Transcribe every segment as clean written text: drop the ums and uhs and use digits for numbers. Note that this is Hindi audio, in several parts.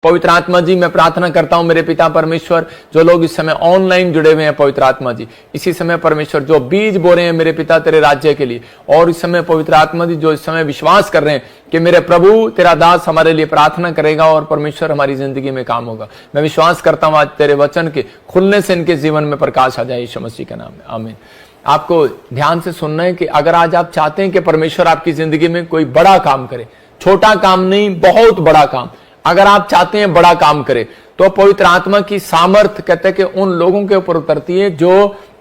पवित्र आत्मा जी, मैं प्रार्थना करता हूं मेरे पिता परमेश्वर, जो लोग इस समय ऑनलाइन जुड़े हुए हैं पवित्र आत्मा जी, इसी समय परमेश्वर जो बीज बो रहे हैं मेरे पिता तेरे राज्य के लिए, और इस समय पवित्र आत्मा जी जो इस समय विश्वास कर रहे हैं कि मेरे प्रभु तेरा दास हमारे लिए प्रार्थना करेगा और परमेश्वर हमारी जिंदगी में काम होगा। मैं विश्वास करता हूं आज तेरे वचन के खुलने से इनके जीवन में प्रकाश आ जाए यीशु मसीह के नाम में, आमीन। आपको ध्यान से सुनना है कि अगर आज आप चाहते हैं कि परमेश्वर आपकी जिंदगी में कोई बड़ा काम करे, छोटा काम नहीं, बहुत बड़ा काम, अगर आप चाहते हैं बड़ा काम करे, तो पवित्र आत्मा की सामर्थ कहते हैं कि उन लोगों के ऊपर उतरती है जो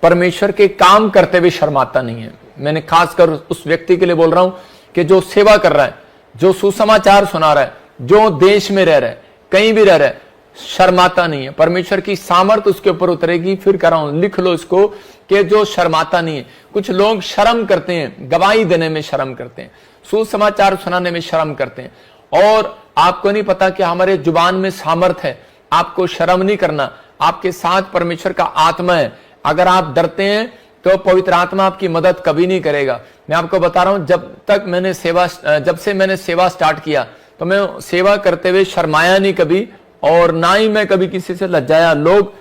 परमेश्वर के काम करते हुए शर्माता नहीं है। मैंने खासकर उस व्यक्ति के लिए बोल रहा हूं कि जो सेवा कर रहा है, जो सुसमाचार सुना रहा है, जो देश में रह रहा है, कहीं भी रह रहा है, शर्माता नहीं है। परमेश्वर की सामर्थ उसके ऊपर उतरेगी। फिर कह रहा हूं, लिख लो इसको कि जो शर्माता नहीं है। कुछ लोग शर्म करते हैं, गवाही देने में शर्म करते हैं, सुसमाचार सुनाने में शर्म करते हैं, और आपको नहीं पता कि हमारे जुबान में सामर्थ है। आपको शर्म नहीं करना, आपके साथ परमेश्वर का आत्मा है। अगर आप डरते हैं तो पवित्र आत्मा आपकी मदद कभी नहीं करेगा। मैं आपको बता रहा हूं, जब से मैंने सेवा स्टार्ट किया तो मैं सेवा करते हुए शर्माया नहीं कभी, और ना ही मैं कभी किसी से लज्जाया। लोग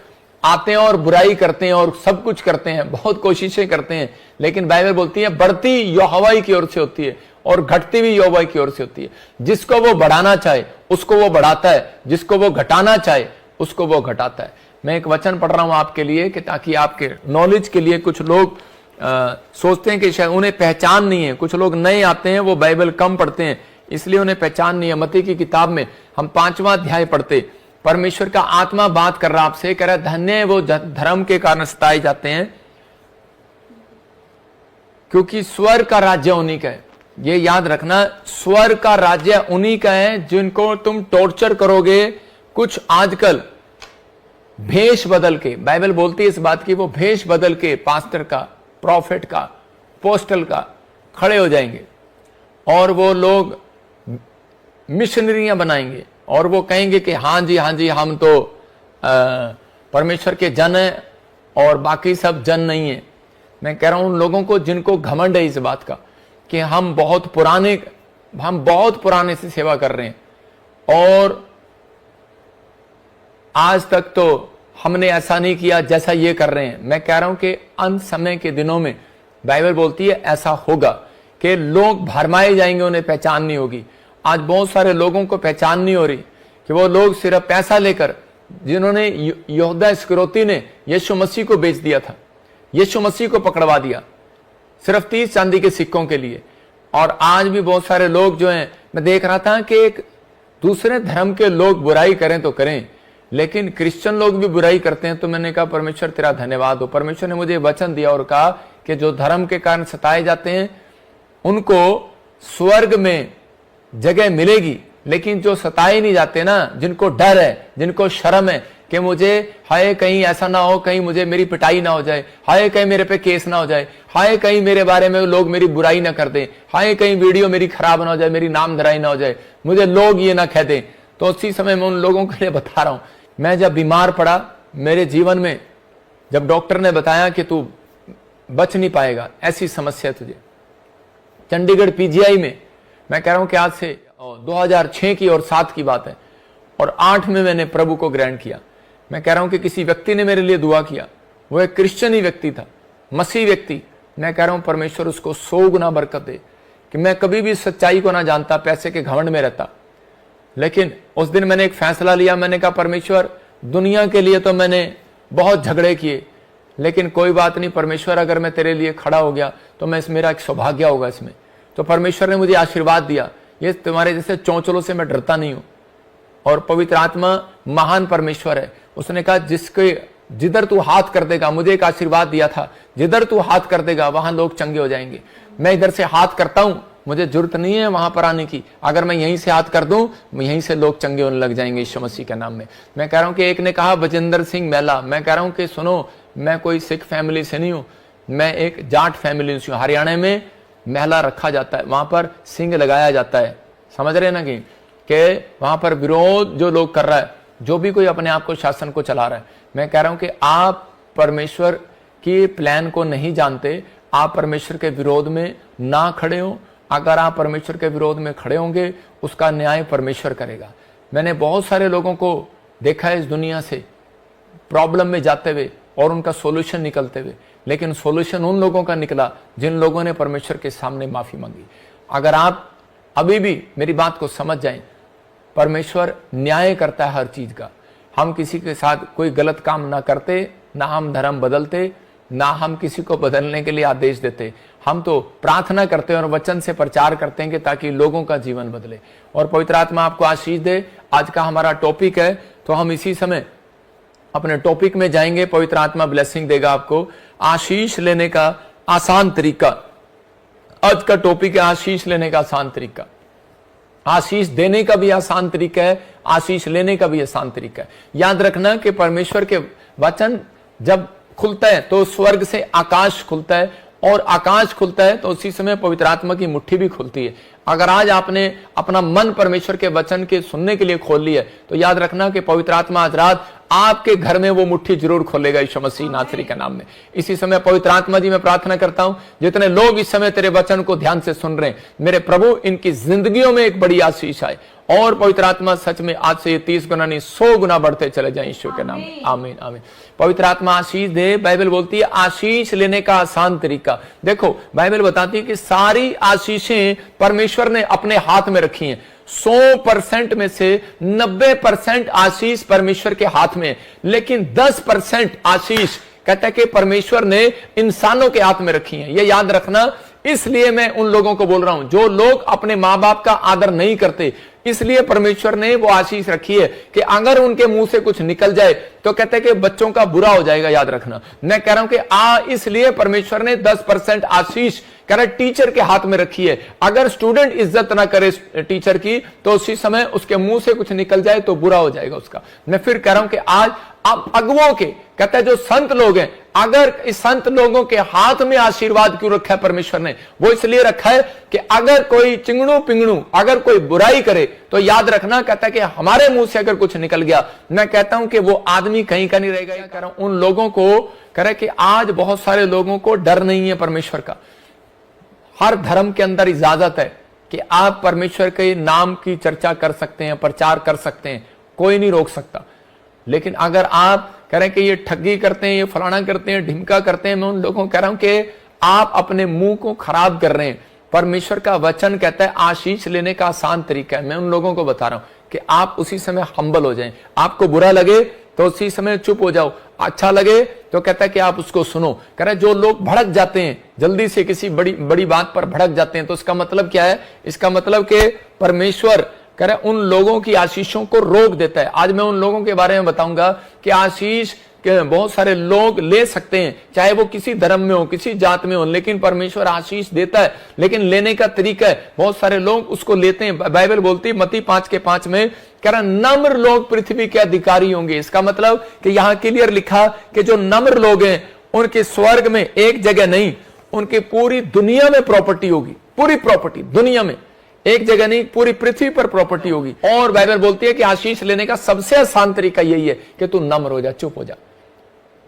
आते हैं और बुराई करते हैं और सब कुछ करते हैं, बहुत कोशिशें करते हैं, लेकिन बाइबल बोलती है बढ़ती यहोवा की ओर से होती है और घटती भी यहोवा की ओर से होती है। जिसको वो बढ़ाना चाहे उसको वो बढ़ाता है, जिसको वो घटाना चाहे उसको वो घटाता है। मैं एक वचन पढ़ रहा हूं आपके लिए कि ताकि आपके नॉलेज के लिए, कुछ लोग सोचते हैं कि शायद उन्हें पहचान नहीं है, कुछ लोग नए आते हैं, वो बाइबल कम पढ़ते हैं, इसलिए उन्हें पहचान नहीं है। मत्ती की किताब में हम 5वां अध्याय पढ़ते, परमेश्वर का आत्मा बात कर रहा आपसे, कह रहा है धन्य है वो धर्म के कारण सताए जाते हैं, क्योंकि स्वर्ग का राज्य उन्हीं का है। ये याद रखना, स्वर्ग का राज्य उन्हीं का है जिनको तुम टॉर्चर करोगे। कुछ आजकल भेष बदल के, बाइबल बोलती है इस बात की, वो भेष बदल के पास्टर का, प्रॉफिट का, पोस्टल का खड़े हो जाएंगे और वो लोग मिशनरियां बनाएंगे और वो कहेंगे कि हाँ जी हम तो परमेश्वर के जन हैं और बाकी सब जन नहीं है। मैं कह रहा हूं उन लोगों को जिनको घमंड है इस बात का कि हम बहुत पुराने से सेवा कर रहे हैं और आज तक तो हमने ऐसा नहीं किया जैसा ये कर रहे हैं। मैं कह रहा हूं कि अंत समय के दिनों में बाइबल बोलती है ऐसा होगा कि लोग भरमाए जाएंगे, उन्हें पहचान नहीं होगी। आज बहुत सारे लोगों को पहचान नहीं हो रही कि वो लोग सिर्फ पैसा लेकर, जिन्होंने यहूदा इस्करियोती ने यीशु मसीह को बेच दिया था, यीशु मसीह को पकड़वा दिया सिर्फ 30 चांदी के सिक्कों के लिए। और आज भी बहुत सारे लोग जो हैं, मैं देख रहा था कि एक दूसरे धर्म के लोग बुराई करें तो करें, लेकिन क्रिश्चियन लोग भी बुराई करते हैं। तो मैंने कहा परमेश्वर तेरा धन्यवाद हो। परमेश्वर ने मुझे वचन दिया और कहा कि जो धर्म के कारण सताए जाते हैं उनको स्वर्ग में जगह मिलेगी, लेकिन जो सताए नहीं जाते ना, जिनको डर है, जिनको शर्म है कि मुझे हाय कहीं ऐसा ना हो, कहीं मुझे मेरी पिटाई ना हो जाए, हाय कहीं मेरे पे केस ना हो जाए, हाय कहीं मेरे बारे में लोग मेरी बुराई ना कर दें, हाय कहीं वीडियो मेरी खराब ना हो जाए, मेरी नाम धराई ना हो जाए, मुझे लोग ये ना कह दें। तो उसी समय मैं उन लोगों के लिए बता रहा हूं, मैं जब बीमार पड़ा मेरे जीवन में, जब डॉक्टर ने बताया कि तू बच नहीं पाएगा, ऐसी समस्या तुझे, चंडीगढ़ पीजीआई में, मैं कह रहा हूं कि आज से 2006 की और 7 की बात है, और 8 में मैंने प्रभु को ग्रहण किया। मैं कह रहा हूं कि किसी व्यक्ति ने मेरे लिए दुआ किया, वो एक क्रिश्चियन ही व्यक्ति था, मसीह व्यक्ति। मैं कह रहा हूं परमेश्वर उसको 100 गुना बरकत दे कि मैं कभी भी सच्चाई को ना जानता, पैसे के घमंड में रहता, लेकिन उस दिन मैंने एक फैसला लिया। मैंने कहा परमेश्वर दुनिया के लिए तो मैंने बहुत झगड़े किए, लेकिन कोई बात नहीं परमेश्वर, अगर मैं तेरे लिए खड़ा हो गया तो मेरा एक सौभाग्य होगा इसमें। तो परमेश्वर ने मुझे आशीर्वाद दिया। ये तुम्हारे जैसे चौंचलों से मैं डरता नहीं हूं, और पवित्र आत्मा महान परमेश्वर है। उसने कहा जिधर तू हाथ कर देगा, मुझे एक आशीर्वाद दिया था, जिधर तू हाथ कर देगा वहां लोग चंगे हो जाएंगे। मैं इधर से हाथ करता हूं, मुझे जरूरत नहीं है वहां पर आने की, अगर मैं यहीं से हाथ कर दूं यहीं से लोग चंगे होने लग जाएंगे यीशु मसीह के नाम में। मैं कह रहा हूं कि एक ने कहा बजिंदर सिंह मेला, मैं कह रहा हूं कि सुनो, मैं कोई सिख फैमिली से नहीं हूं, मैं एक जाट फैमिली से हूं। हरियाणा में मेला रखा जाता है, वहां पर सिंह लगाया जाता है, समझ रहे ना कि वहां पर विरोध जो लोग कर रहा है, जो भी कोई अपने आप को शासन को चला रहा है। मैं कह रहा हूं कि आप परमेश्वर की प्लान को नहीं जानते, आप परमेश्वर के विरोध में ना खड़े हो। अगर आप परमेश्वर के विरोध में खड़े होंगे उसका न्याय परमेश्वर करेगा। मैंने बहुत सारे लोगों को देखा है इस दुनिया से प्रॉब्लम में जाते हुए और उनका सॉल्यूशन निकलते हुए, लेकिन सॉल्यूशन उन लोगों का निकला जिन लोगों ने परमेश्वर के सामने माफी मांगी। अगर आप अभी भी मेरी बात को समझ जाएं, परमेश्वर न्याय करता है हर चीज का। हम किसी के साथ कोई गलत काम ना करते, ना हम धर्म बदलते, ना हम किसी को बदलने के लिए आदेश देते। हम तो प्रार्थना करते हैं और वचन से प्रचार करते हैं कि ताकि लोगों का जीवन बदले और पवित्र आत्मा आपको आशीष दे। आज का हमारा टॉपिक है, तो हम इसी समय अपने टॉपिक में जाएंगे। पवित्र आत्मा ब्लेसिंग देगा आपको। आशीष लेने का आसान तरीका। आज का टॉपिक है आशीष लेने का आसान तरीका। आशीष देने का भी आसान तरीका है, आशीष लेने का भी आसान तरीका है। याद रखना कि परमेश्वर के वचन जब खुलता है तो स्वर्ग से आकाश खुलता है, और आकाश खुलता है तो उसी समय पवित्र आत्मा की मुट्ठी भी खुलती है। अगर आज आपने अपना मन परमेश्वर के वचन के सुनने के लिए खोल लिया तो याद रखना कि पवित्र आत्मा आज रात आपके घर में वो मुट्ठी जरूर खोलेगा यीशु मसीह नासरी के नाम में। इसी समय पवित्र आत्मा जी मैं प्रार्थना करता हूं, जितने लोग इस समय तेरे वचन को ध्यान से सुन रहे हैं, मेरे प्रभु इनकी जिंदगियों में एक बड़ी आशीष आए और पवित्र आत्मा सच में आज से 30 गुना नहीं 100 गुना बढ़ते चले जाए यीशु के नाम में। आमीन आमीन। पवित्र आत्मा आशीष दे। बाइबल बोलती है आशीष लेने का आसान तरीका। देखो बाइबल बताती है कि सारी आशीषें परमेश्वर ने अपने हाथ में रखी हैं। 100% में से 90% आशीष परमेश्वर के हाथ में है, लेकिन 10% आशीष कहता है कि परमेश्वर ने इंसानों के हाथ में रखी है। यह याद रखना। इसलिए मैं उन लोगों को बोल रहा हूं जो लोग अपने मां बाप का आदर नहीं करते, इसलिए परमेश्वर ने वो आशीष रखी है कि अगर उनके मुंह से कुछ निकल जाए तो कहते हैं कि बच्चों का बुरा हो जाएगा। याद रखना, मैं कह रहा हूं कि इसलिए परमेश्वर ने 10% आशीष कह रहा टीचर के हाथ में रखी है। अगर स्टूडेंट इज्जत ना करे टीचर की तो उसी समय उसके मुंह से कुछ निकल जाए तो बुरा हो जाएगा उसका। मैं फिर कह रहा हूं कि आज आप अगुओं के कहते हैं जो संत लोग हैं, अगर इस संत लोगों के हाथ में आशीर्वाद क्यों रखा है परमेश्वर ने? वो इसलिए रखा है कि अगर कोई चिंगड़ू पिंगड़ू अगर कोई बुराई करे तो याद रखना, कहता है कि हमारे मुंह से अगर कुछ निकल गया, मैं कहता हूं कि वो आदमी कहीं का नहीं रहेगा। कह रहा हूं उन लोगों को कह रहा है कि आज बहुत सारे लोगों को डर नहीं है परमेश्वर का। हर धर्म के अंदर इजाजत है कि आप परमेश्वर के नाम की चर्चा कर सकते हैं, प्रचार कर सकते हैं, कोई नहीं रोक सकता। लेकिन अगर आप कह रहे हैं कि ये ठगी करते हैं, ये फलाना करते हैं, ढिमका करते हैं, मैं उन लोगों को कह रहा हूं कि आप अपने मुंह को खराब कर रहे हैं। परमेश्वर का वचन कहता है आशीष लेने का आसान तरीका है। मैं उन लोगों को बता रहा हूं कि आप उसी समय हम्बल हो जाएं। आपको बुरा लगे तो उसी समय चुप हो जाओ, अच्छा लगे तो कहता है कि आप उसको सुनो। कह रहे जो लोग भड़क जाते हैं, जल्दी से किसी बड़ी बात पर भड़क जाते हैं, तो इसका मतलब क्या है? इसका मतलब कि परमेश्वर कह रहे उन लोगों की आशीषों को रोक देता है। आज मैं उन लोगों के बारे में बताऊंगा कि आशीष के बहुत सारे लोग ले सकते हैं, चाहे वो किसी धर्म में हो, किसी जात में हो, लेकिन परमेश्वर आशीष देता है, लेकिन लेने का तरीका है। बहुत सारे लोग उसको लेते हैं। बाइबल बोलती है मत्ती 5:5 में, कह रहा नम्र लोग पृथ्वी के अधिकारी होंगे। इसका मतलब कि यहां क्लियर लिखा कि जो नम्र लोग हैं उनके स्वर्ग में एक जगह नहीं, उनकी पूरी दुनिया में प्रॉपर्टी होगी। पूरी प्रॉपर्टी दुनिया में, एक जगह नहीं, पूरी पृथ्वी पर प्रॉपर्टी होगी। और बाइबल बोलती है कि आशीष लेने का सबसे आसान तरीका यही है कि तू नम्र हो जा, चुप हो जा।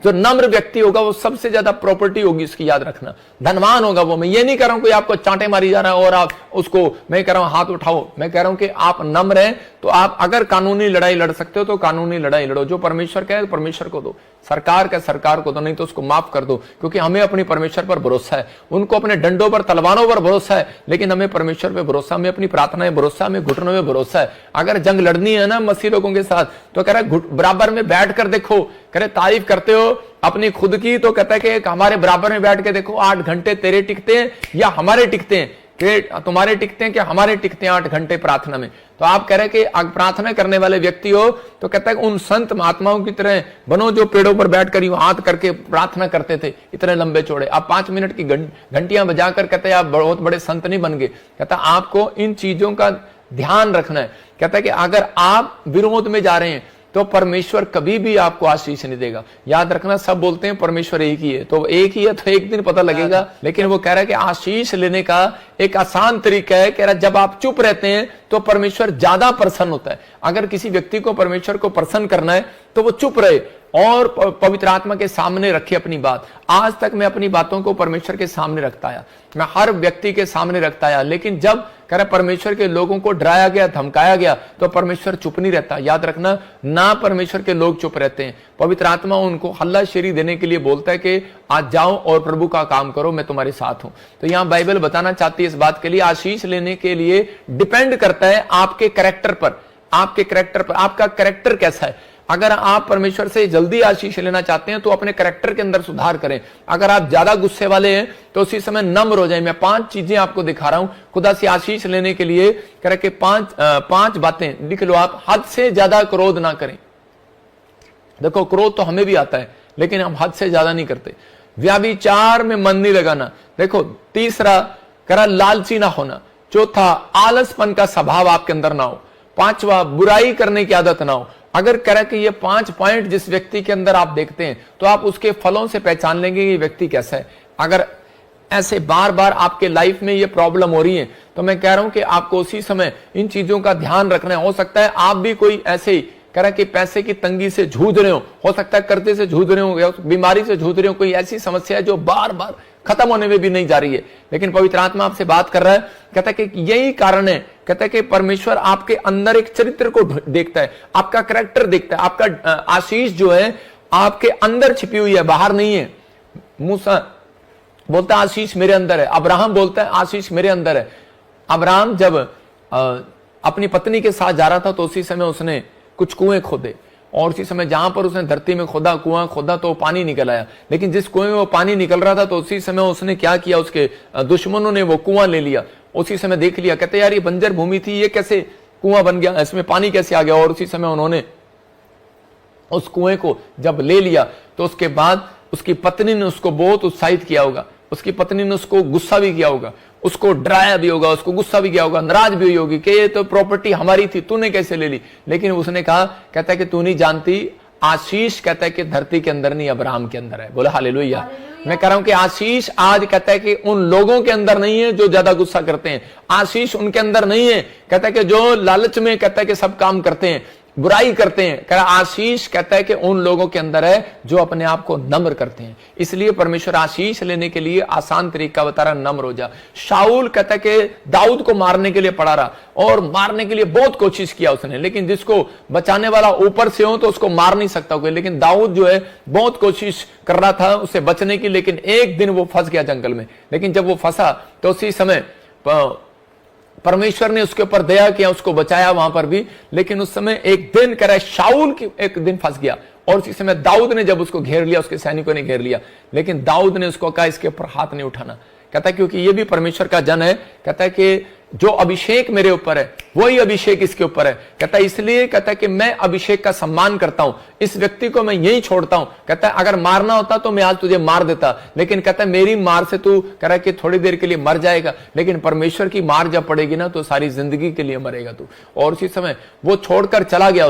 जो नम्र व्यक्ति होगा वो सबसे ज्यादा प्रॉपर्टी होगी उसकी। याद रखना, धनवान होगा वो। मैं ये नहीं कह रहा हूं कि आपको चांटे मारी जा रहा है और आप उसको, मैं कह रहा हूं हाथ उठाओ। मैं कह रहा हूं कि आप नम्र हैं तो आप अगर कानूनी लड़ाई लड़ सकते हो तो कानूनी लड़ाई लड़ो। जो परमेश्वर कहे परमेश्वर को दो, सरकार का सरकार को दो, नहीं तो उसको माफ कर दो। क्योंकि हमें अपनी परमेश्वर पर भरोसा है। उनको अपने डंडों पर तलवारों पर भरोसा है, लेकिन हमें परमेश्वर पर भरोसा, हमें अपनी प्रार्थना भरोसा, हमें घुटनों में भरोसा है। अगर जंग लड़नी है ना मसीह लोगों के साथ तो कह रहा है बराबर में बैठ कर देखो। कह रहे तारीफ करते हो अपनी खुद की तो कहता है कि हमारे बराबर में बैठ के देखो 8 घंटे तेरे टिकते हैं या हमारे टिकते हैं, कि तुम्हारे टिकते हैं कि हमारे टिकते हैं 8 घंटे प्रार्थना में। तो आप कह रहे हैं कि प्रार्थना करने वाले व्यक्ति हो तो कहता है उन संत महात्माओं की तरह बनो जो पेड़ों पर बैठकर यूं हाथ करके प्रार्थना करते थे, इतने लंबे चौड़े। आप 5 मिनट की घंटियां बजाकर कहते हैं आप बहुत बड़े संत नहीं बन गए। कहता आपको इन चीजों का ध्यान रखना है। कहता है कि अगर आप विरोध में जा रहे हैं तो परमेश्वर कभी भी आपको आशीष नहीं देगा। याद रखना, सब बोलते हैं परमेश्वर एक ही है, तो एक ही है तो एक दिन पता लगेगा। लेकिन वो कह रहा है कि आशीष लेने का एक आसान तरीका है, कह रहा जब आप चुप रहते हैं तो परमेश्वर ज्यादा प्रसन्न होता है। अगर किसी व्यक्ति को परमेश्वर को प्रसन्न करना है तो वो चुप रहे और पवित्र आत्मा के सामने रखे अपनी बात। आज तक मैं अपनी बातों को परमेश्वर के सामने रखता आया, मैं हर व्यक्ति के सामने रखता आया, लेकिन जब कह रहा परमेश्वर के लोगों को डराया गया, धमकाया गया, तो परमेश्वर चुप नहीं रहता। याद रखना, ना परमेश्वर के लोग चुप रहते हैं। पवित्र आत्मा उनको हल्लाशेरी देने के लिए बोलता है कि आज जाओ और प्रभु का काम करो, मैं तुम्हारे साथ हूं। तो यहां बाइबल बताना चाहती है इस बात के लिए, आशीष लेने के लिए डिपेंड करता है आपके कैरेक्टर पर, आपके कैरेक्टर पर। आपका कैरेक्टर कैसा है? अगर आप परमेश्वर से जल्दी आशीष लेना चाहते हैं तो अपने कैरेक्टर के अंदर सुधार करें। अगर आप ज्यादा गुस्से वाले हैं तो उसी समय नम्र हो जाए। मैं 5 चीजें आपको दिखा रहा हूं खुदा से आशीष लेने के लिए, कह के 5 बातें लिख लो आप। हद से ज्यादा क्रोध ना करें। देखो, क्रोध तो हमें भी आता है, लेकिन हम हद से ज्यादा नहीं करते। व्यभिचार में मन नहीं लगाना। देखो, तीसरा करा लालची ना होना। चौथा, आलसपन का स्वभाव आपके अंदर ना हो। पांचवा, बुराई करने की आदत ना हो। अगर कह कि ये 5 पॉइंट जिस व्यक्ति के अंदर आप देखते हैं तो आप उसके फलों से पहचान लेंगे ये व्यक्ति कैसा है। अगर ऐसे बार बार आपके लाइफ में ये प्रॉब्लम हो रही है तो मैं कह रहा हूं कि आपको उसी समय इन चीजों का ध्यान रखना है। हो सकता है आप भी कोई ऐसे ही कह रहा कि पैसे की तंगी से जूझ रहे हो सकता है कर्जे से जूझ रहे हो, बीमारी से जूझ रहे हो, कोई ऐसी समस्या है जो बार बार खत्म होने में भी नहीं जा रही है, लेकिन पवित्र आत्मा आपसे बात कर रहा है। कहता है कि यही कारण है, कहता है कि परमेश्वर आपके अंदर एक चरित्र को देखता है, आपका कैरेक्टर देखता है। आपका आशीष जो है आपके अंदर छिपी हुई है, बाहर नहीं है। मूसा बोलता है आशीष मेरे अंदर है, अब्राहम बोलता है आशीष मेरे अंदर है। अब्राहम जब अपनी पत्नी के साथ जा रहा था तो उसी समय उसने कुछ कुएं खोदे, और उसी समय जहां पर उसने धरती में कुआं खोदा तो पानी निकल आया। लेकिन जिस कुएं में वो पानी निकल रहा था तो उसी समय उसने क्या किया, उसके दुश्मनों ने वो कुआं ले लिया। उसी समय देख लिया, कहते यार ये बंजर भूमि थी, ये कैसे कुआं बन गया, इसमें पानी कैसे आ गया। और उसी समय उन्होंने उस कुएं को जब ले लिया तो उसके बाद उसकी पत्नी ने उसको बहुत उत्साहित किया होगा, उसकी पत्नी ने उसको गुस्सा भी किया होगा, उसको डराया भी होगा, उसको गुस्सा भी किया होगा, नाराज भी हुई होगी कि ये तो प्रॉपर्टी हमारी थी, तूने कैसे ले ली। लेकिन उसने कहा, कहता है कि तू नहीं जानती, आशीष कहता है कि धरती के अंदर नहीं अब्राहम के अंदर है। बोला हालेलुया। मैं कह रहा हूं कि आशीष आज कहता है कि उन लोगों के अंदर नहीं है जो ज्यादा गुस्सा करते हैं, आशीष उनके अंदर नहीं है कहता है कि जो लालच में कहता है कि सब काम करते हैं, बुराई करते हैं। कह रहा आशीष कहता है कि उन लोगों के अंदर है जो अपने आप को नम्र करते हैं। इसलिए परमेश्वर आशीष लेने के लिए आसान तरीका बता रहा, नम्र हो जा। शाऊल कहता है कि दाऊद को मारने के लिए पड़ा रहा और मारने के लिए बहुत कोशिश किया उसने, लेकिन जिसको बचाने वाला ऊपर से हो तो उसको मार नहीं सकता कोई। लेकिन दाऊद जो है बहुत कोशिश कर रहा था उससे बचने की, लेकिन एक दिन वो फंस गया जंगल में। लेकिन जब वो फंसा तो उसी समय परमेश्वर ने उसके ऊपर दया किया, उसको बचाया वहां पर भी। लेकिन उस समय एक दिन कह रहा है शाऊल की एक दिन फंस गया, और उसी समय दाऊद ने जब उसको घेर लिया, उसके सैनिकों ने घेर लिया, लेकिन दाऊद ने उसको कहा इसके ऊपर हाथ नहीं उठाना। कहता है क्योंकि ये भी परमेश्वर का जन है। कहता है कि जो अभिषेक मेरे ऊपर है वही अभिषेक इसके ऊपर है। कहता है इसलिए कहता है कि मैं अभिषेक का सम्मान करता हूं, इस व्यक्ति को मैं यही छोड़ता हूं। कहता है अगर मारना होता तो मैं आज तुझे मार देता, लेकिन कहता है मेरी मार से तू कह रहा है कि थोड़ी देर के लिए मर जाएगा, लेकिन परमेश्वर की मार जब पड़ेगी ना तो सारी जिंदगी के लिए मरेगा तू। और उसी समय वो छोड़कर चला गया,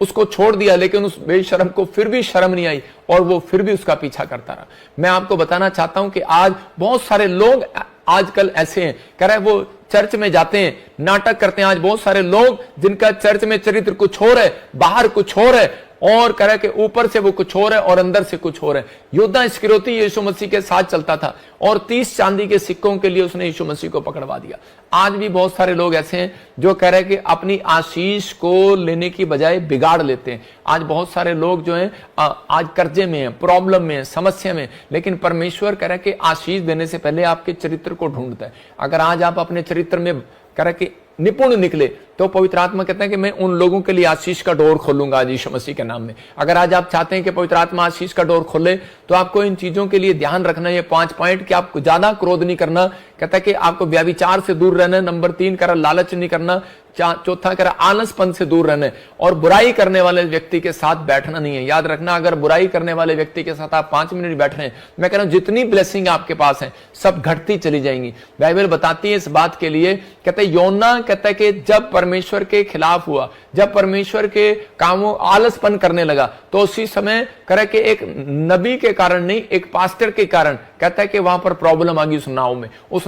उसको छोड़ दिया, लेकिन उस बेशर्म को फिर भी शर्म नहीं आई और वो फिर भी उसका पीछा करता रहा। मैं आपको बताना चाहता हूं कि आज बहुत सारे लोग आजकल ऐसे हैं, कह रहे हैं वो चर्च में जाते हैं, नाटक करते हैं। आज बहुत सारे लोग जिनका चर्च में चरित्र कुछ और है, बाहर कुछ और है, और कह रहा है कि ऊपर से वो कुछ और है और अंदर से कुछ और है। योद्धा इस्करियोती यीशु मसीह के साथ चलता था और 30 चांदी के सिक्कों के लिए उसने यीशु मसीह को पकड़वा दिया। आज भी बहुत सारे लोग ऐसे हैं जो कह रहे हैं कि अपनी आशीष को लेने की बजाय बिगाड़ लेते हैं। आज बहुत सारे लोग जो हैं आज कर्जे में हैं, प्रॉब्लम में हैं, समस्या में, लेकिन परमेश्वर कह रहा है कि आशीष देने से पहले आपके चरित्र को ढूंढता है। अगर आज आप अपने चरित्र में कह रहे कि निपुण निकले तो पवित्र आत्मा कहते हैं कि मैं उन लोगों के लिए आशीष का डोर खोलूंगा आज यीशु मसीह के नाम में। अगर आज आप चाहते हैं कि पवित्र आत्मा आशीष का डोर खोले तो आपको इन चीजों के लिए ध्यान रखना है। ये 5 पॉइंट कि आपको ज्यादा क्रोध नहीं करना, कहता है कि आपको व्यभिचार से दूर रहना है। नंबर 3 कह रहा लालच नहीं करना। चौथा कह रहा आलसपन से दूर रहना है, और बुराई करने वाले व्यक्ति के साथ बैठना नहीं है। याद रखना, अगर बुराई करने वाले व्यक्ति के साथ आप 5 मिनट बैठ रहे हैं, मैं कह रहा हूं जितनी ब्लेसिंग आपके पास है सब घटती चली जाएंगी। बाइबल बताती है इस बात के लिए, कहते हैं योना कहता है कि जब परमेश्वर के खिलाफ हुआ, जब परमेश्वर के कामों आलसपन करने लगा, तो उसी समय करे कि एक नबी के कारण नहीं, एक पास्टर के कारण कहता है कि वहां पर प्रॉब्लम आ गई उस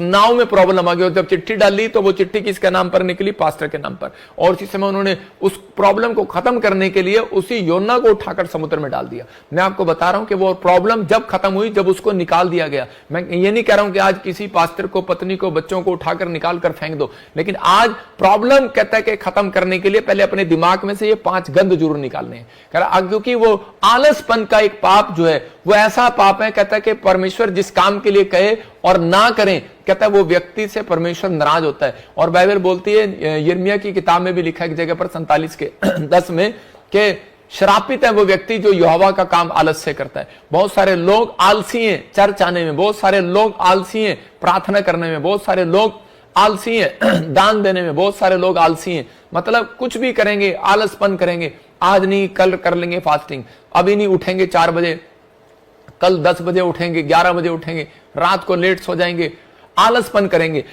नाव में प्रॉब्लम आ गई, और जब चिट्ठी डाली तो वो चिट्ठी किसके नाम पर निकली? पास्टर के नाम पर। और उसी समय उन्होंने उस प्रॉब्लम को खत्म करने के लिए उसी योना को उठाकर समुद्र में डाल दिया। मैं आपको बता रहा हूं कि वो प्रॉब्लम जब खत्म हुई, जब उसको निकाल दिया गया, मैं ये नहीं कह रहा हूं कि आज किसी पास्टर को, पत्नी को, बच्चों को उठाकर निकाल कर फेंक दो, लेकिन आज प्रॉब्लम कहता है कि खत्म करने के लिए पहले अपने दिमाग में से ये 5 गंध जरूर निकालने हैं, क्योंकि वो आलसपन का एक पाप जो है वो ऐसा पाप है, कहता है कि परमेश्वर जिस काम के लिए कहे और ना करें, कहता है वो व्यक्ति से परमेश्वर नाराज होता है। और बाइबल बोलती है, यिर्मयाह की किताब में भी लिखा है एक जगह पर 47 के 10 में, कि श्रापित है वो व्यक्ति जो यहोवा का काम आलस से करता है। बहुत सारे लोग आलसी हैं चर्च आने में, बहुत सारे लोग आलसी हैं प्रार्थना करने में, बहुत सारे लोग आलसी हैं दान देने में, बहुत सारे लोग आलसी हैं, मतलब कुछ भी करेंगे, आलसपन करेंगे, आज नहीं कल कर लेंगे फास्टिंग, अभी नहीं उठेंगे 4 बजे, कल 10 बजे उठेंगे, 11 बजे उठेंगे, रात को लेट सो जाएंगे, आलसपन करेंगे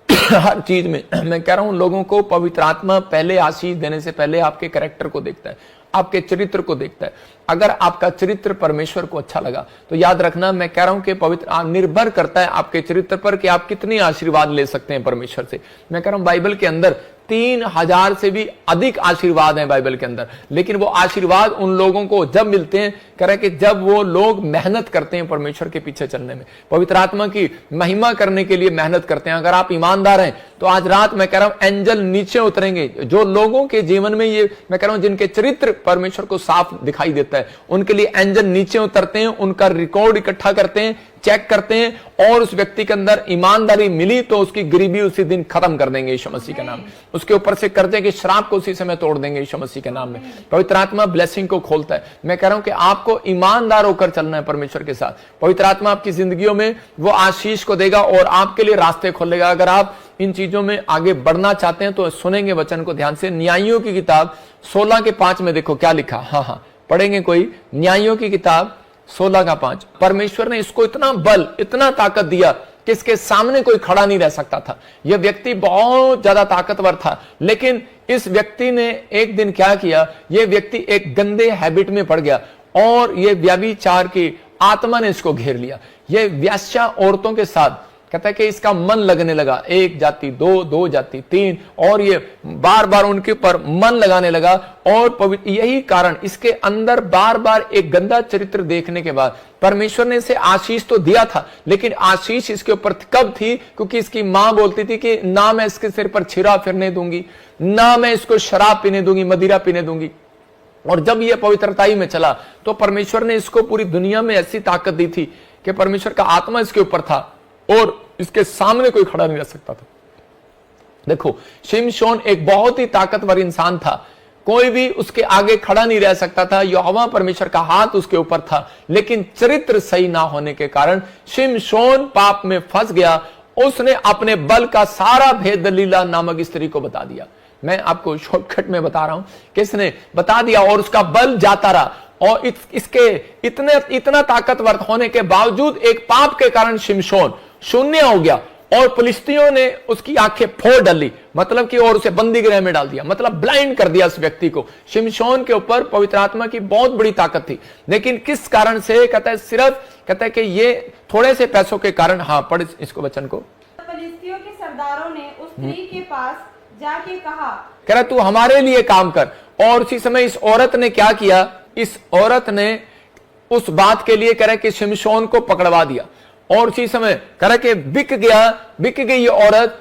हर चीज में। मैं कह रहा हूं लोगों को पवित्र आत्मा पहले आशीष देने से पहले आपके कैरेक्टर को देखता है, आपके चरित्र को देखता है। अगर आपका चरित्र परमेश्वर को अच्छा लगा तो याद रखना, मैं कह रहा हूं कि पवित्र निर्भर करता है आपके चरित्र पर कि आप कितनी आशीर्वाद ले सकते हैं परमेश्वर से। मैं कह रहा हूं बाइबल के अंदर 3000 से भी अधिक आशीर्वाद हैं बाइबल के अंदर, लेकिन वो आशीर्वाद उन लोगों को जब मिलते हैं, कह रहे कि जब वो लोग मेहनत करते हैं परमेश्वर के पीछे चलने में, पवित्र आत्मा की महिमा करने के लिए मेहनत करते हैं। अगर आप ईमानदार हैं तो आज रात मैं कह रहा हूं एंजल नीचे उतरेंगे। जो लोगों के जीवन में ये मैं कह रहा हूं जिनके चरित्र परमेश्वर को साफ दिखाई देता है, उनके लिए एंजल नीचे उतरते हैं, उनका रिकॉर्ड इकट्ठा करते हैं, चेक करते हैं, और उस व्यक्ति के अंदर ईमानदारी मिली तो उसकी गरीबी उसी दिन खत्म कर देंगे यीशु मसीह के नाम, उसके ऊपर से कर्जे के श्राप को उसी समय तोड़ देंगे यीशु मसीह के नाम में। पवित्र आत्मा ब्लेसिंग को खोलता है। मैं कह रहा हूं कि आपको ईमानदार होकर चलना है परमेश्वर के साथ। पवित्र आत्मा आपकी जिंदगियों में वो आशीष को देगा और आपके लिए रास्ते खोलेगा। अगर आप इन चीजों में आगे बढ़ना चाहते हैं तो सुनेंगे वचन को ध्यान से। न्यायियों की किताब 16 के 5 में देखो क्या लिखा। हाँ पढ़ेंगे कोई? न्यायियों की किताब 16 का 5। परमेश्वर ने इसको इतना बल, इतना ताकत दिया कि इसके सामने कोई खड़ा नहीं रह सकता था। यह व्यक्ति बहुत ज्यादा ताकतवर था, लेकिन इस व्यक्ति ने एक दिन क्या किया, यह व्यक्ति एक गंदे हैबिट में पड़ गया और यह व्यभिचार की आत्मा ने इसको घेर लिया। यह व्यास्या औरतों के साथ कहता है कि इसका मन लगने लगा, 1 जाति 2, 2 जाति 3, और ये बार बार उनके ऊपर मन लगाने लगा। और यही कारण, इसके अंदर बार बार एक गंदा चरित्र देखने के बाद परमेश्वर ने इसे आशीष तो दिया था, लेकिन आशीष इसके ऊपर कब थी? क्योंकि इसकी मां बोलती थी कि ना मैं इसके सिर पर छिरा फिरने दूंगी, ना मैं इसको शराब पीने दूंगी, मदिरा पीने दूंगी। और जब यह पवित्रताई में चला तो परमेश्वर ने इसको पूरी दुनिया में ऐसी ताकत दी थी कि परमेश्वर का आत्मा इसके ऊपर था और इसके सामने कोई खड़ा नहीं रह सकता था। देखो, शिमशोन एक बहुत ही ताकतवर इंसान था, कोई भी उसके आगे खड़ा नहीं रह सकता था। यहोवा परमेश्वर का हाथ उसके ऊपर था, लेकिन चरित्र सही ना होने के कारण शिमशोन पाप में फंस गया। उसने अपने बल का सारा भेद दलीला नामक स्त्री को बता दिया। मैं आपको शॉर्टकट में बता रहा हूं, किसने बता दिया, और उसका बल जाता रहा। और इसके इतना ताकतवर होने के बावजूद एक पाप के कारण शिमशोन शून्य हो गया और फिलिस्तियों ने उसकी आंखें फोड़ डाली, मतलब कि और उसे बंदी गृह में डाल दिया, मतलब ब्लाइंड कर दिया इस व्यक्ति को। शिमशोन के ऊपर पवित्र आत्मा की बहुत बड़ी ताकत थी, लेकिन किस कारण से? कहता है सिर्फ कहता है कि ये थोड़े से पैसों के कारण। हाँ पढ़ इसको वचन को। फिलिस्तियों के सरदारों ने उस स्त्री के पास जाके कहा, कह रहा तू हमारे लिए काम कर। और उसी समय इस औरत ने क्या किया? इस औरत ने उस बात के लिए कह रहा कि शिमशोन को पकड़वा दिया। और उसी समय कह रहा कि बिक गई ये औरत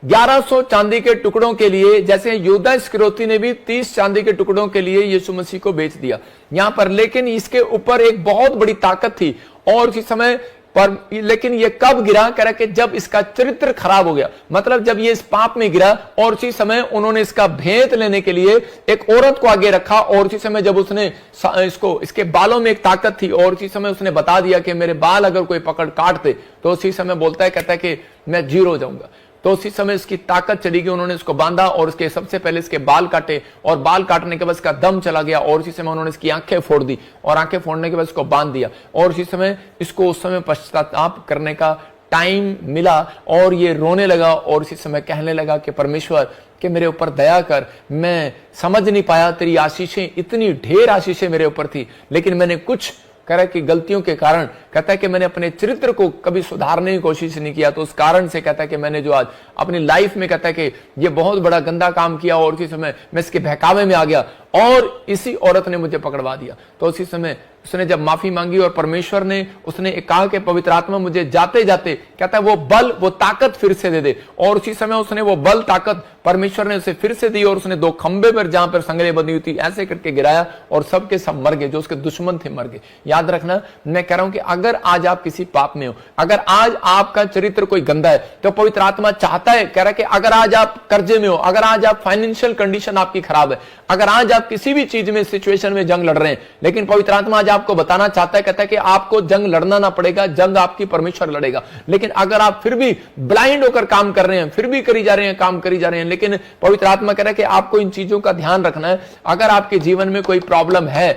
1100 चांदी के टुकड़ों के लिए, जैसे यहूदा इस्करियोती ने भी 30 चांदी के टुकड़ों के लिए यीशु मसीह को बेच दिया यहां पर। लेकिन इसके ऊपर एक बहुत बड़ी ताकत थी। और उसी समय पर, लेकिन ये कब गिरा? कह रहा कि जब इसका चरित्र खराब हो गया, मतलब जब ये इस पाप में गिरा। और उसी समय उन्होंने इसका भेद लेने के लिए एक औरत को आगे रखा। और उसी समय जब उसने इसके बालों में एक ताकत थी, और उसी समय उसने बता दिया कि मेरे बाल अगर कोई पकड़ काट दे तो उसी समय बोलता है, कहता है कि मैं जीरो हो जाऊंगा। तो उसी समय इसकी ताकत चली गई। उन्होंने इसको बांधा और उसके सबसे पहले इसके बाल काटे, और बाल काटने के बाद इसका दम चला गया। और उसी समय उन्होंने इसकी आंखें फोड़ दी, और आंखें फोड़ने के बाद इसको बांध दिया। और उसी समय इसको उस समय पश्चाताप करने का टाइम मिला, और ये रोने लगा। और उसी समय कहने लगा कि परमेश्वर कि मेरे ऊपर दया कर, मैं समझ नहीं पाया, तेरी आशीषें, इतनी ढेर आशीषें मेरे ऊपर थी, लेकिन मैंने कुछ करे कि गलतियों के कारण कहता है कि मैंने अपने चरित्र को कभी सुधारने की कोशिश नहीं किया, तो उस कारण से कहता है कि मैंने जो आज अपनी लाइफ में कहता है कि ये बहुत बड़ा गंदा काम किया और उसी समय मैं इसके बहकावे में आ गया और इसी औरत ने मुझे पकड़वा दिया। तो उसी समय उसने जब माफी मांगी और परमेश्वर ने उसने कहा कि पवित्र आत्मा मुझे जाते जाते कहता है वो बल वो ताकत फिर से दे दे, और उसी समय उसने वो बल ताकत परमेश्वर ने उसे फिर से दी और उसने 2 खंबे पर जहां पर संगले बंधी हुई थी ऐसे करके गिराया और सबके सब मर गए, जो उसके दुश्मन थे मर गए। याद रखना, मैं कह रहा हूं कि अगर आज आप किसी पाप में हो, अगर आज आपका चरित्र कोई गंदा है, तो पवित्र आत्मा चाहता है, कह रहा है कि अगर आज आप कर्जे में हो, अगर आज आप फाइनेंशियल कंडीशन आपकी खराब है, अगर आज आप किसी भी चीज में सिचुएशन में जंग लड़ रहे हैं, लेकिन पवित्र आत्मा आज आपको बताना चाहता है, कहता है कि आपको जंग लड़ना ना पड़ेगा, जंग आपकी परमेश्वर लड़ेगा। लेकिन अगर आप फिर भी ब्लाइंड होकर काम कर रहे हैं, फिर भी करी जा रहे हैं, काम करी जा रहे हैं, लेकिन पवित्र आत्मा कह रहा है कि आपको इन चीजों का ध्यान रखना है। अगर आपके जीवन में कोई प्रॉब्लम है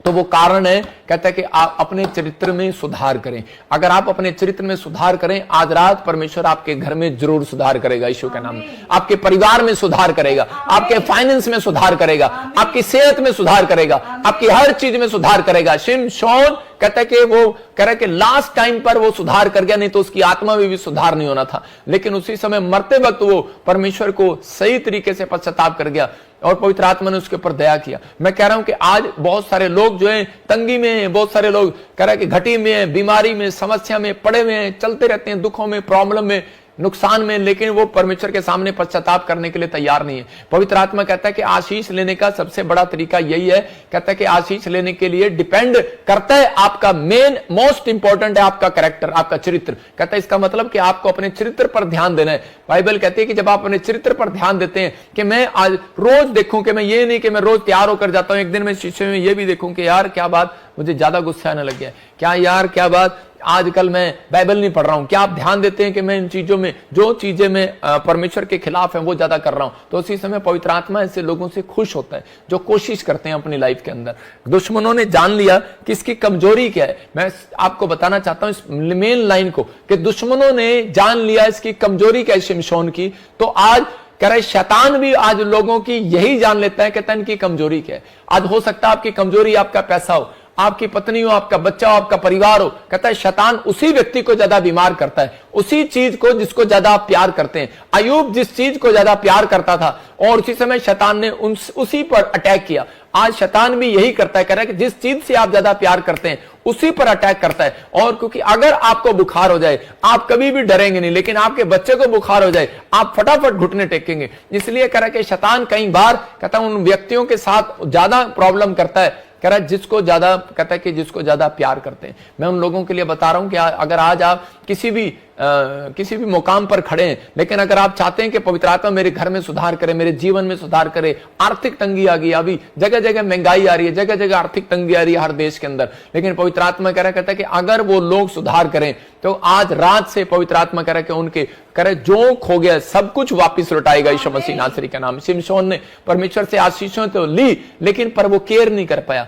तो वो कारण है, कहता है कि आप अपने चरित्र में सुधार करें। अगर आप अपने चरित्र में सुधार करें, आज रात परमेश्वर आपके घर में जरूर सुधार करेगा, यीशु के नाम में। आपके परिवार में सुधार करेगा, आपके फाइनेंस में सुधार करेगा, आपकी सेहत में सुधार करेगा, आपकी हर चीज में सुधार करेगा। शिमशोन कहता है कि वो कह रहा है कि लास्ट टाइम पर वो सुधार कर गया, नहीं तो उसकी आत्मा में भी सुधार नहीं होना था, लेकिन उसी समय मरते वक्त वो परमेश्वर को सही तरीके से पश्चाताप कर गया और पवित्र आत्मा ने उसके ऊपर दया किया। मैं कह रहा हूं कि आज बहुत सारे लोग जो हैं तंगी में हैं, बहुत सारे लोग कह रहे हैं कि घटी में हैं, बीमारी में, समस्या में पड़े हुए हैं, चलते रहते हैं दुखों में, प्रॉब्लम में, नुकसान में, लेकिन वो परमेश्वर के सामने पश्चाताप करने के लिए तैयार नहीं है। पवित्र आत्मा कहता है कि आशीष लेने का सबसे बड़ा तरीका यही है, कहता है कि आशीष लेने के लिए डिपेंड करता है आपका मेन मोस्ट इंपॉर्टेंट है आपका कैरेक्टर, आपका चरित्र। कहता है इसका मतलब कि आपको अपने चरित्र पर ध्यान देना है। बाइबल कहती है कि जब आप अपने चरित्र पर ध्यान देते हैं कि मैं आज रोज देखूं, कि मैं ये नहीं कि मैं रोज तैयार होकर जाता हूं, एक दिन मैं शीशे में ये भी देखूं कि यार क्या बात मुझे ज्यादा गुस्सा आने लग गया, क्या यार क्या बात आजकल मैं बाइबल नहीं पढ़ रहा हूं। क्या आप ध्यान देते हैं कि मैं इन चीजों में, जो चीजें मैं परमेश्वर के खिलाफ है वो ज्यादा कर रहा हूं, तो उसी समय पवित्र आत्मा ऐसे लोगों से खुश होता है जो कोशिश करते हैं अपनी लाइफ के अंदर। दुश्मनों ने जान लिया कि इसकी कमजोरी क्या है। मैं आपको बताना चाहता हूं इस मेन लाइन को कि दुश्मनों ने जान लिया इसकी कमजोरी क्या है शिमशोन की, तो आज कह रहे शैतान भी आज लोगों की यही जान लेता है, कहता है इनकी कमजोरी क्या है। आज हो सकता है आपकी कमजोरी आपका पैसा हो, आपकी पत्नी हो, आपका बच्चा हो, आपका परिवार हो, कहता है शैतान उसी व्यक्ति को ज्यादा बीमार करता है, उसी चीज को जिसको ज्यादा आप प्यार करते हैं। अय्यूब जिस चीज को ज्यादा प्यार करता था और उसी समय शैतान ने उसी पर अटैक किया। आज शैतान भी यही करता है, कह रहा है कि जिस चीज से आप ज्यादा प्यार करते हैं उसी पर अटैक करता है। और क्योंकि अगर आपको बुखार हो जाए आप कभी भी डरेंगे नहीं, लेकिन आपके बच्चे को बुखार हो जाए आप फटाफट घुटने टेकेंगे। इसलिए कह रहा है कि शैतान कई बार कहता है उन व्यक्तियों के साथ ज्यादा प्रॉब्लम करता है, कह रहा है जिसको ज्यादा, कहता है कि जिसको ज्यादा प्यार करते हैं। मैं उन लोगों के लिए बता रहा हूं कि अगर आज आप किसी भी मुकाम पर खड़े हैं, लेकिन अगर आप चाहते हैं कि पवित्र आत्मा मेरे घर में सुधार करे, मेरे जीवन में सुधार करे, आर्थिक तंगी आ गई, अभी जगह जगह महंगाई आ रही है, जगह जगह आर्थिक तंगी आ रही है हर देश के अंदर, लेकिन पवित्र आत्मा कह रहा कहता है कि अगर वो लोग सुधार करें तो आज रात से पवित्र आत्मा कह रहा है कि उनके कह रहे जो खो गया सब कुछ वापिस लौटाएगा यीशु मसीह नासरी का नाम। शिमशोन ने परमेश्वर से आशीषों तो ली, लेकिन पर वो केयर नहीं कर पाया।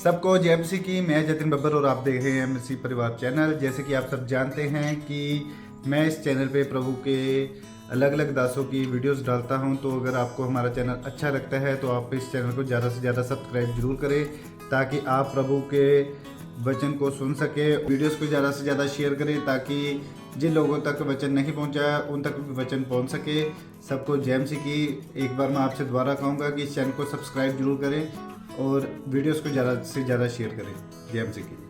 सबको जय मसीह की। मैं जतिन बब्बर और आप देख रहे हैं मसीह परिवार चैनल। जैसे कि आप सब जानते हैं कि मैं इस चैनल पे प्रभु के अलग अलग दासों की वीडियोस डालता हूं, तो अगर आपको हमारा चैनल अच्छा लगता है तो आप इस चैनल को ज़्यादा से ज़्यादा सब्सक्राइब जरूर करें, ताकि आप प्रभु के वचन को सुन सके। वीडियोस को ज़्यादा से ज़्यादा शेयर करें ताकि जिन लोगों तक वचन नहीं पहुंचा उन तक भी वचन पहुंच सके। सबको जय मसीह की। एक बार मैं आपसे दोबारा कहूँगा कि इस चैनल को सब्सक्राइब जरूर करें और वीडियोस को ज़्यादा से ज़्यादा शेयर करें। जय मसीह की।